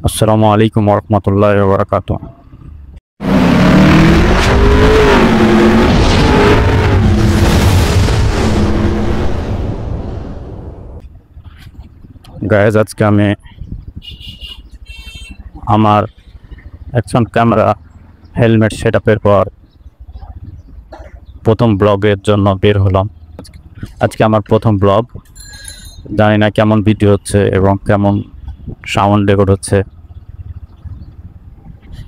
আসসালামু আলাইকুম ওয়া রাহমাতুল্লাহি ওয়া বারাকাতুহু। গাইজ, আজকে আমি আমার অ্যাকশন ক্যামেরা হেলমেট সেটআপের পর প্রথম ব্লগের জন্য বের হলাম। আজকে আমার প্রথম ব্লগ। জানি না কেমন ভিডিও হচ্ছে এবং কেমন সাউন্ড রেকর্ড হচ্ছে।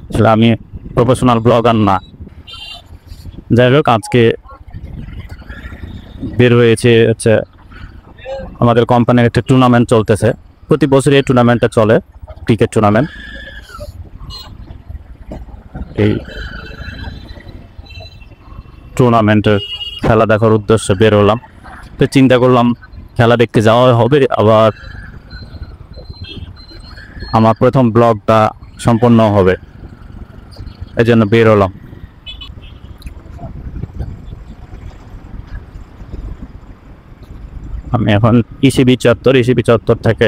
আসলে আমি প্রফেশনাল ব্লগার না। যাই হোক, আজকে বের হয়েছে আমাদের কোম্পানির একটা টুর্নামেন্ট চলতেছে। প্রতি বছর এই টুর্নামেন্টটা চলে, ক্রিকেট টুর্নামেন্ট। এই টুর্নামেন্টের খেলা দেখার উদ্দেশ্যে বের হলাম। তো চিন্তা করলাম খেলা দেখতে যাওয়া হবে, আবার আমার প্রথম ব্লগটা সম্পন্ন হবে, এই জন্য বের হলাম। আমি এখন ইসিবি চত্বর থেকে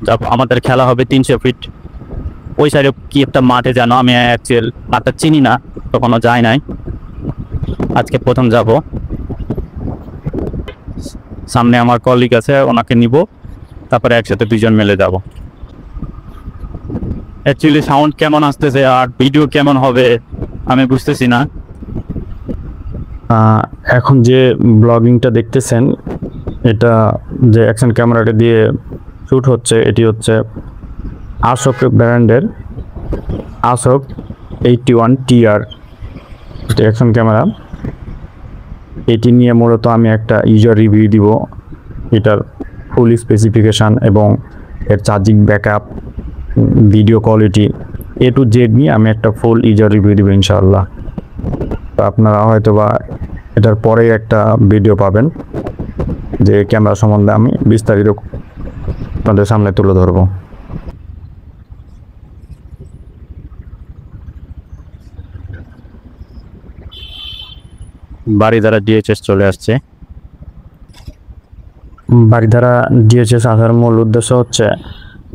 যাব। আমাদের খেলা হবে 300 ফিট ওই সাইডে কি একটা মাঠে, জানো আমি অ্যাকচুয়াল মাঠটা চিনি না, কখনো যাই নাই, আজকে প্রথম যাব। সামনে আমার কলিগ আছে, ওনাকে নিব, তারপরে একসাথে দুজন মিলে যাব। অ্যাকচুয়ালি সাউন্ড কেমন আসতেছে আর ভিডিও কেমন হবে আমি বুঝতেছি না। এখন যে ব্লগিংটা দেখতেছেন, এটা যে অ্যাকশন ক্যামেরাটা দিয়ে শ্যুট হচ্ছে, এটি হচ্ছে আশোক ব্র্যান্ডের আশোক 81 TR অ্যাকশন ক্যামেরা। এটি নিয়ে মূলত আমি একটা ইউজার রিভিউ দিব। এটার ফুল স্পেসিফিকেশান এবং এর charging backup, video quality, A to Z নিয়ে আমি একটা ফুল ইউজার রিভিউ দিব ইনশাআল্লাহ। তো আপনারা হয়তো বা এটার পরেই একটা ভিডিও পাবেন যে ক্যামেরা সম্বন্ধে আমি বিস্তারিত আপনাদের সামনে তুলে ধরব। বাড়িধারা ডিএইচএস চলে আসছে। বাড়িধারা ডিএইচএস আসার মূল উদ্দেশ্য হচ্ছে,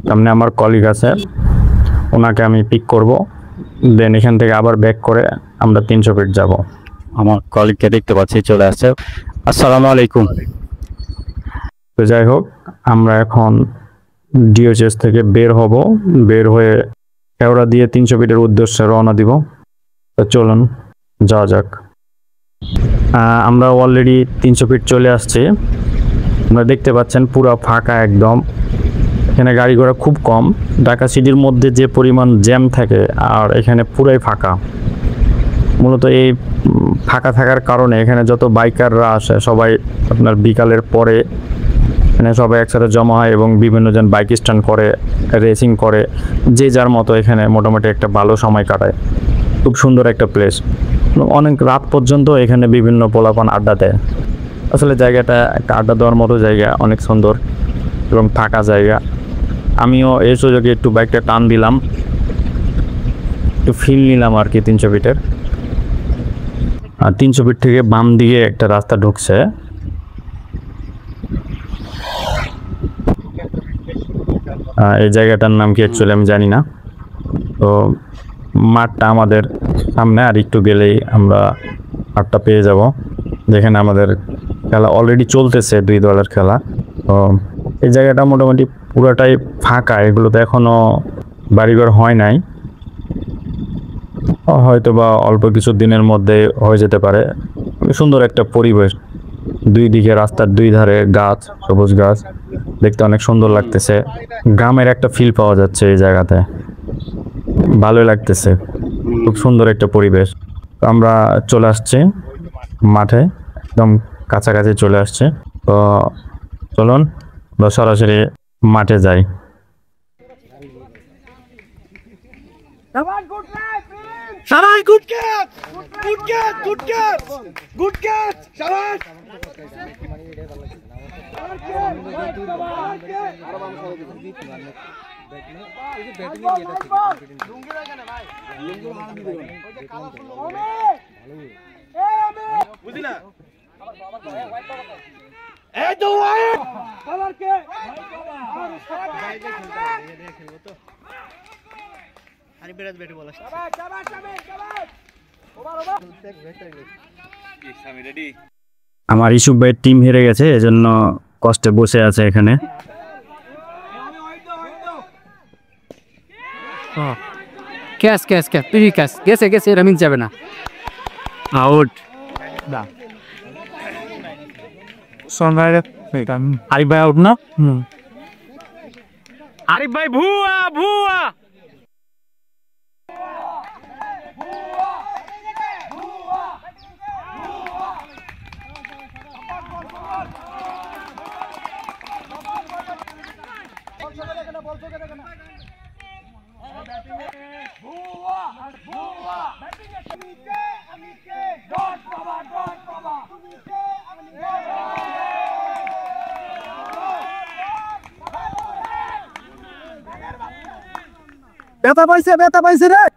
সামনে আমার কলিগ আছে, ওনাকে আমি পিক করব, দেন এখান থেকে আবার ব্যাক করে আমরা 300 ফিট যাব। আমার কলিগকে দেখতে পাচ্ছি চলে আসছে। আসসালামু আলাইকুম। তো যাই হোক, আমরা এখন ডিএইচএস থেকে বের হব, বের হয়ে কেওড়া দিয়ে 300 ফিটের উদ্দেশ্যে রওনা দিব। তো চলুন যাওয়া যাক। আমরা অলরেডি 300 ফিট চলে আসছি। আপনারা দেখতে পাচ্ছেন পুরো ফাঁকা একদম, এখানে গাড়ি ঘোড়া খুব কম। ঢাকা সিটির মধ্যে যে পরিমাণ জ্যাম থাকে, আর এখানে পুরাই ফাঁকা। মূলত এই ফাঁকা থাকার কারণে এখানে যত বাইকাররা আসে সবাই আপনার বিকালের পরে এখানে সবাই একসাথে জমা হয় এবং বিভিন্ন জন বাইক স্ট্যান্ড করে, রেসিং করে, যে যার মতো এখানে মোটামুটি একটা ভালো সময় কাটায়। খুব সুন্দর একটা প্লেস, অনেক রাত পর্যন্ত এখানে বিভিন্ন পোলাপান আড্ডা দেয়। আসলে জায়গাটা একটা আড্ডা দেওয়ার মতো জায়গা, অনেক সুন্দর এবং ফাঁকা জায়গা। আমিও এই সুযোগে একটু বাইকটা টান দিলাম, একটু ফিল নিলাম আর কি 300 ফিটের। আর 300 ফিট থেকে বাম দিকে একটা রাস্তা ঢুকছে। এই জায়গাটার নাম কি অ্যাকচুয়ালি আমি জানি না। তো মাঠটা আমাদের সামনে, আর একটু গেলেই আমরা মাঠটা পেয়ে যাব, যেখানে আমাদের খেলা অলরেডি চলতেছে, 2 দলের খেলা। তো এই জায়গাটা মোটামুটি পুরোটাই ফাঁকা, এগুলোতে এখনো বাড়িঘর হয় নাই, হয়তো বা অল্প কিছু দিনের মধ্যে হয়ে যেতে পারে। সুন্দর একটা পরিবেশ, দুই দিকে রাস্তার দুই ধারে গাছ, সবুজ গাছ, দেখতে অনেক সুন্দর লাগতেছে। গ্রামের একটা ফিল পাওয়া যাচ্ছে এই জায়গাতে, ভালোই লাগতেছে, খুব সুন্দর একটা পরিবেশ। আমরা চলে আসছি মাঠে, একদম কাছাকাছি চলে আসছে। তো চলুন আমরা সরাসরি মাঠে যাই। Shabash, good catch! Good catch! Good catch! Good catch! Shabash! বুঝিনা এই তো ভাই আবার কে আমার ইস্যু ভাইয়ের টিম হেরে গেছে, এজন্য কষ্টে বসে আছে এখানে। ক্যাচ ক্যাচ ক্যাচ তুই ক্যাচ গেছে গেছে রামিন যাবে না আউট। আরিফ ভাই আউট না? আরিফ ভাই ভুয়া ভুয়া। ব্যথা পাইছে রে।